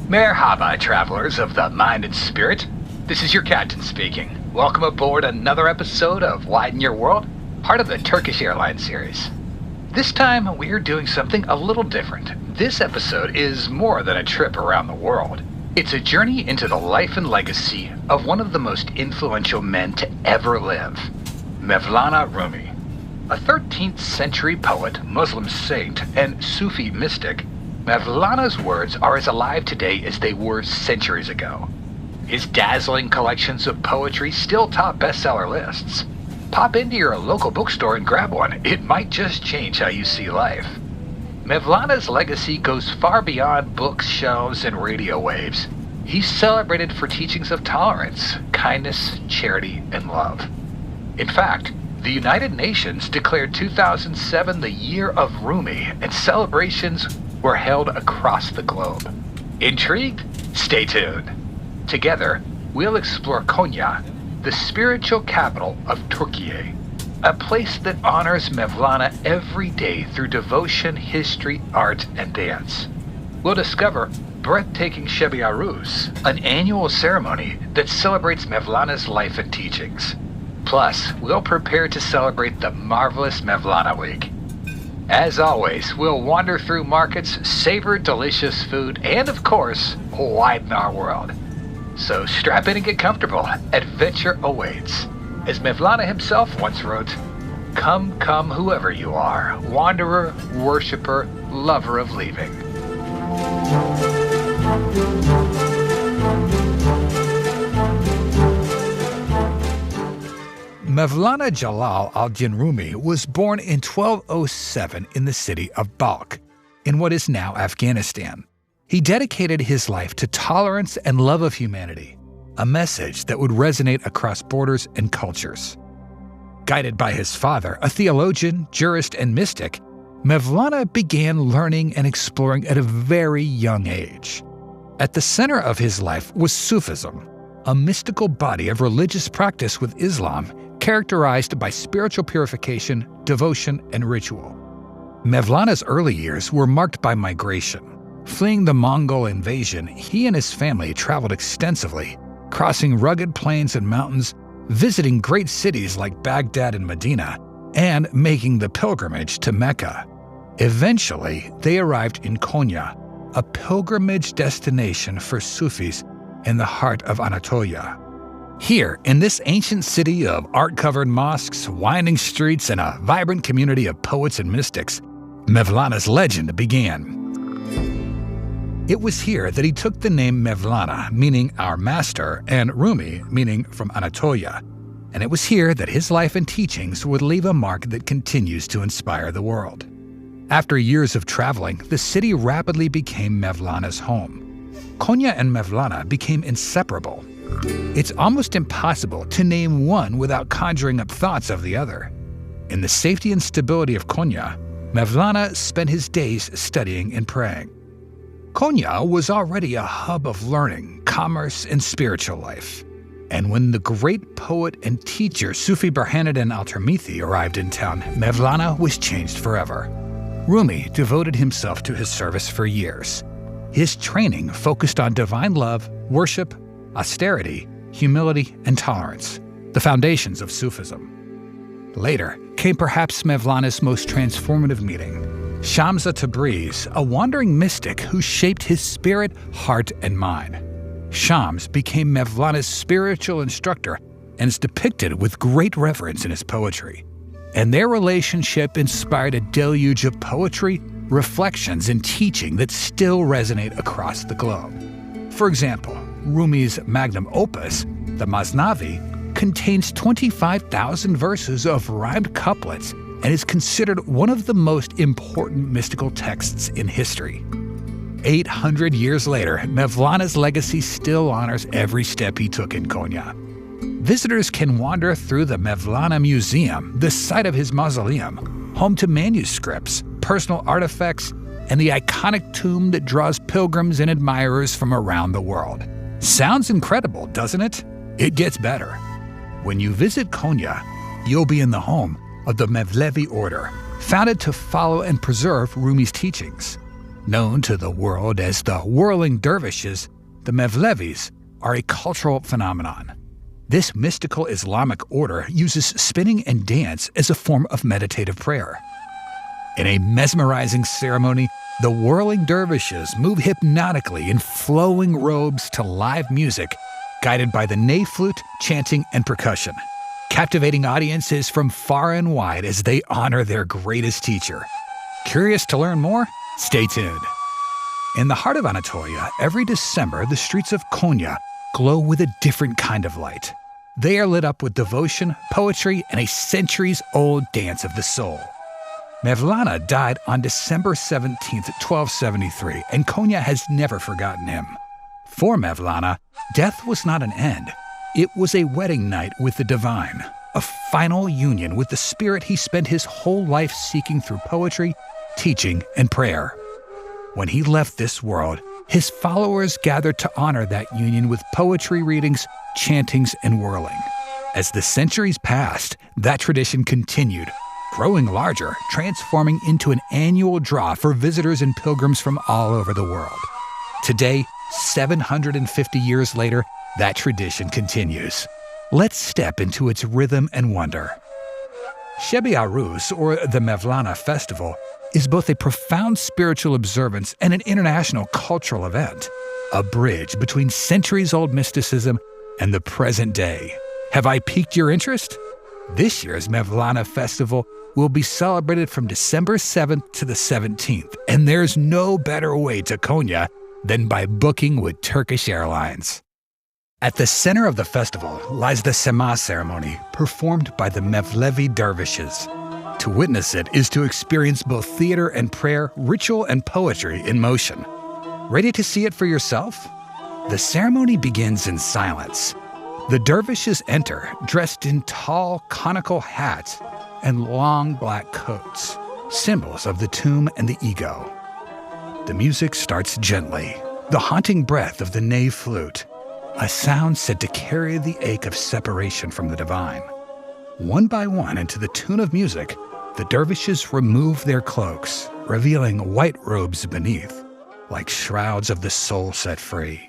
Merhaba, travelers of the mind and spirit. This is your captain speaking. Welcome aboard another episode of Widen Your World, part of the Turkish Airlines series. This time, we're doing something a little different. This episode is more than a trip around the world. It's a journey into the life and legacy of one of the most influential men to ever live, Mevlana Rumi. A 13th century poet, Muslim saint, and Sufi mystic, Mevlana's words are as alive today as they were centuries ago. His dazzling collections of poetry still top bestseller lists. Pop into your local bookstore and grab one. It might just change how you see life. Mevlana's legacy goes far beyond books, shelves, and radio waves. He's celebrated for teachings of tolerance, kindness, charity, and love. In fact, the United Nations declared 2007 the year of Rumi, and celebrations were held across the globe. Intrigued? Stay tuned. Together, we'll explore Konya, the spiritual capital of Turkey, a place that honors Mevlana every day through devotion, history, art, and dance. We'll discover breathtaking Şeb-i Arus, an annual ceremony that celebrates Mevlana's life and teachings. Plus, we'll prepare to celebrate the marvelous Mevlana Week. As always, we'll wander through markets, savor delicious food, and of course, widen our world. So strap in and get comfortable. Adventure awaits. As Mevlana himself once wrote, "Come, come, whoever you are, wanderer, worshipper, lover of leaving." Mevlana Jalal al-Din Rumi was born in 1207 in the city of Balkh, in what is now Afghanistan. He dedicated his life to tolerance and love of humanity, a message that would resonate across borders and cultures. Guided by his father, a theologian, jurist, and mystic, Mevlana began learning and exploring at a very young age. At the center of his life was Sufism, a mystical body of religious practice with Islam characterized by spiritual purification, devotion, and ritual. Mevlana's early years were marked by migration. Fleeing the Mongol invasion, he and his family traveled extensively, crossing rugged plains and mountains, visiting great cities like Baghdad and Medina, and making the pilgrimage to Mecca. Eventually, they arrived in Konya, a pilgrimage destination for Sufis in the heart of Anatolia. Here, in this ancient city of art-covered mosques, winding streets, and a vibrant community of poets and mystics, Mevlana's legend began. It was here that he took the name Mevlana, meaning our master, and Rumi, meaning from Anatolia. And it was here that his life and teachings would leave a mark that continues to inspire the world. After years of traveling, the city rapidly became Mevlana's home. Konya and Mevlana became inseparable. It's almost impossible to name one without conjuring up thoughts of the other. In the safety and stability of Konya, Mevlana spent his days studying and praying. Konya was already a hub of learning, commerce, and spiritual life. And when the great poet and teacher Sufi Burhanuddin al-Tirmizi arrived in town, Mevlana was changed forever. Rumi devoted himself to his service for years. His training focused on divine love, worship, austerity, humility, and tolerance, the foundations of Sufism. Later came perhaps Mevlana's most transformative meeting, Shamsa Tabriz, a wandering mystic who shaped his spirit, heart, and mind. Shams became Mevlana's spiritual instructor and is depicted with great reverence in his poetry. And their relationship inspired a deluge of poetry, reflections, and teaching that still resonate across the globe. For example, Rumi's magnum opus, the Masnavi, contains 25,000 verses of rhymed couplets and is considered one of the most important mystical texts in history. 800 years later, Mevlana's legacy still honors every step he took in Konya. Visitors can wander through the Mevlana Museum, the site of his mausoleum, home to manuscripts, personal artifacts, and the iconic tomb that draws pilgrims and admirers from around the world. Sounds incredible, doesn't it? It gets better. When you visit Konya, you'll be in the home of the Mevlevi order, founded to follow and preserve Rumi's teachings. Known to the world as the whirling dervishes, the Mevlevis are a cultural phenomenon. This mystical Islamic order uses spinning and dance as a form of meditative prayer. In a mesmerizing ceremony, the whirling dervishes move hypnotically in flowing robes to live music, guided by the ney flute, chanting, and percussion, captivating audiences from far and wide as they honor their greatest teacher. Curious to learn more? Stay tuned. In the heart of Anatolia, every December, the streets of Konya glow with a different kind of light. They are lit up with devotion, poetry, and a centuries-old dance of the soul. Mevlana died on December 17, 1273, and Konya has never forgotten him. For Mevlana, death was not an end. It was a wedding night with the divine, a final union with the spirit he spent his whole life seeking through poetry, teaching, and prayer. When he left this world, his followers gathered to honor that union with poetry readings, chantings, and whirling. As the centuries passed, that tradition continued, growing larger, transforming into an annual draw for visitors and pilgrims from all over the world. Today, 750 years later, that tradition continues. Let's step into its rhythm and wonder. Şeb-i Arus, or the Mevlana Festival, is both a profound spiritual observance and an international cultural event, a bridge between centuries-old mysticism and the present day. Have I piqued your interest? This year's Mevlana Festival will be celebrated from December 7th to the 17th, and there's no better way to Konya than by booking with Turkish Airlines. At the center of the festival lies the Sema ceremony, performed by the Mevlevi dervishes. To witness it is to experience both theater and prayer, ritual and poetry in motion. Ready to see it for yourself? The ceremony begins in silence. The dervishes enter, dressed in tall, conical hats and long black coats, symbols of the tomb and the ego. The music starts gently, the haunting breath of the ney flute, a sound said to carry the ache of separation from the divine. One by one, and to the tune of music, the dervishes remove their cloaks, revealing white robes beneath, like shrouds of the soul set free.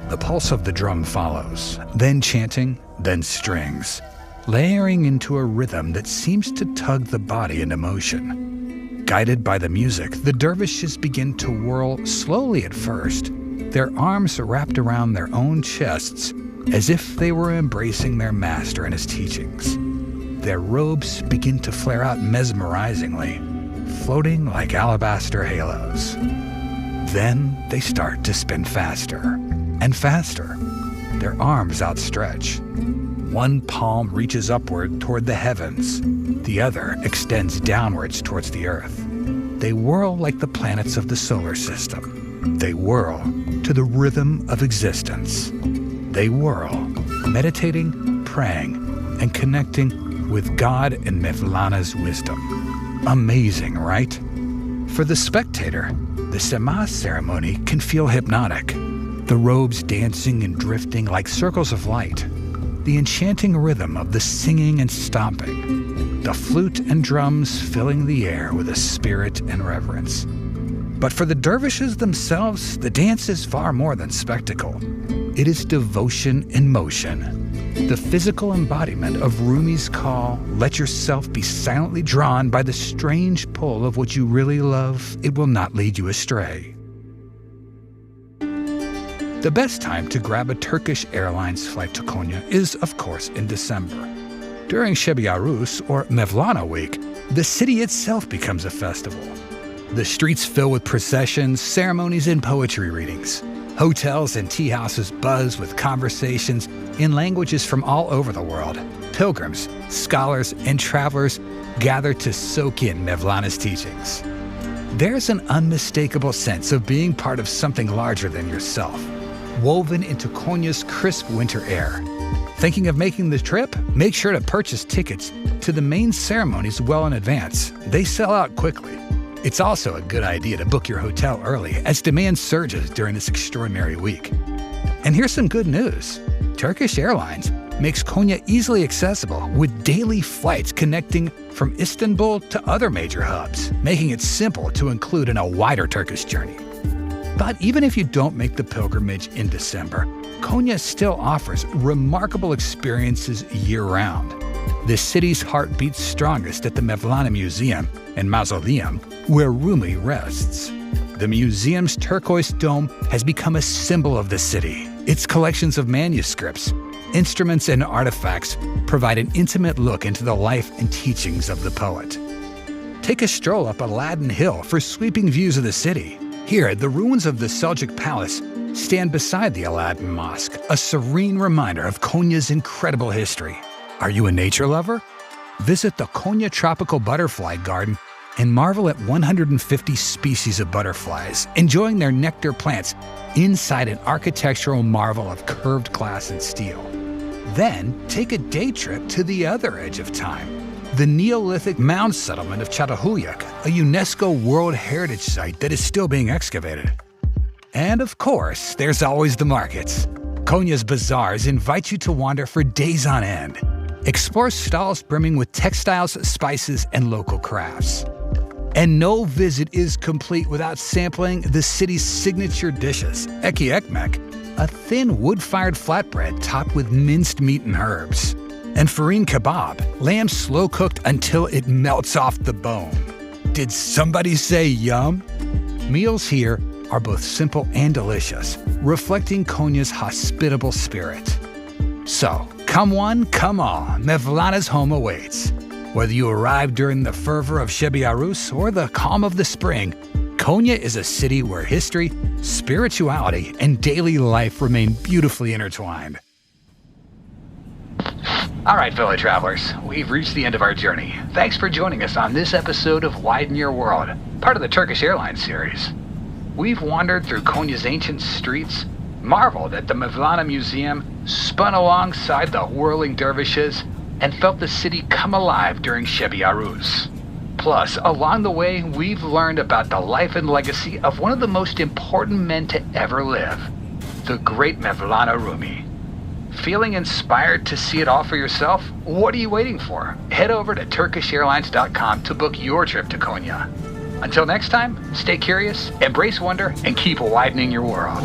The pulse of the drum follows, then chanting, then strings, layering into a rhythm that seems to tug the body into motion. Guided by the music, the dervishes begin to whirl slowly at first, their arms wrapped around their own chests as if they were embracing their master and his teachings. Their robes begin to flare out mesmerizingly, floating like alabaster halos. Then they start to spin faster and faster, their arms outstretched. One palm reaches upward toward the heavens, the other extends downwards towards the earth. They whirl like the planets of the solar system. They whirl to the rhythm of existence. They whirl, meditating, praying, and connecting with God and Mevlana's wisdom. Amazing, right? For the spectator, the Sema ceremony can feel hypnotic. The robes dancing and drifting like circles of light. The enchanting rhythm of the singing and stomping. The flute and drums filling the air with a spirit and reverence. But for the dervishes themselves, the dance is far more than spectacle. It is devotion in motion. The physical embodiment of Rumi's call, let yourself be silently drawn by the strange pull of what you really love, it will not lead you astray. The best time to grab a Turkish Airlines flight to Konya is, of course, in December. During Şeb-i Arus, or Mevlana Week, the city itself becomes a festival. The streets fill with processions, ceremonies, and poetry readings. Hotels and tea houses buzz with conversations in languages from all over the world. Pilgrims, scholars, and travelers gather to soak in Mevlana's teachings. There's an unmistakable sense of being part of something larger than yourself, woven into Konya's crisp winter air. Thinking of making the trip? Make sure to purchase tickets to the main ceremonies well in advance. They sell out quickly. It's also a good idea to book your hotel early as demand surges during this extraordinary week. And here's some good news. Turkish Airlines makes Konya easily accessible with daily flights connecting from Istanbul to other major hubs, making it simple to include in a wider Turkish journey. But even if you don't make the pilgrimage in December, Konya still offers remarkable experiences year-round. The city's heart beats strongest at the Mevlana Museum and Mausoleum, where Rumi rests. The museum's turquoise dome has become a symbol of the city. Its collections of manuscripts, instruments, and artifacts provide an intimate look into the life and teachings of the poet. Take a stroll up Aladdin Hill for sweeping views of the city. Here, the ruins of the Seljuk Palace stand beside the Aladdin Mosque, a serene reminder of Konya's incredible history. Are you a nature lover? Visit the Konya Tropical Butterfly Garden and marvel at 150 species of butterflies, enjoying their nectar plants inside an architectural marvel of curved glass and steel. Then, take a day trip to the other edge of time, the Neolithic mound settlement of Çatalhöyük, a UNESCO World Heritage Site that is still being excavated. And of course, there's always the markets. Konya's bazaars invite you to wander for days on end. Explore stalls brimming with textiles, spices, and local crafts. And no visit is complete without sampling the city's signature dishes, eki ekmek, a thin wood-fired flatbread topped with minced meat and herbs, and farin kebab, lamb slow-cooked until it melts off the bone. Did somebody say yum? Meals here are both simple and delicious, reflecting Konya's hospitable spirit. So, come one, come all, Mevlana's home awaits. Whether you arrive during the fervor of Şeb-i Arus or the calm of the spring, Konya is a city where history, spirituality, and daily life remain beautifully intertwined. All right, fellow travelers, we've reached the end of our journey. Thanks for joining us on this episode of Widen Your World, part of the Turkish Airlines series. We've wandered through Konya's ancient streets, marveled at the Mevlana Museum, spun alongside the whirling dervishes, and felt the city come alive during Şeb-i Arus. Plus, along the way, we've learned about the life and legacy of one of the most important men to ever live, the great Mevlana Rumi. Feeling inspired to see it all for yourself? What are you waiting for? Head over to TurkishAirlines.com to book your trip to Konya. Until next time, stay curious, embrace wonder, and keep widening your world.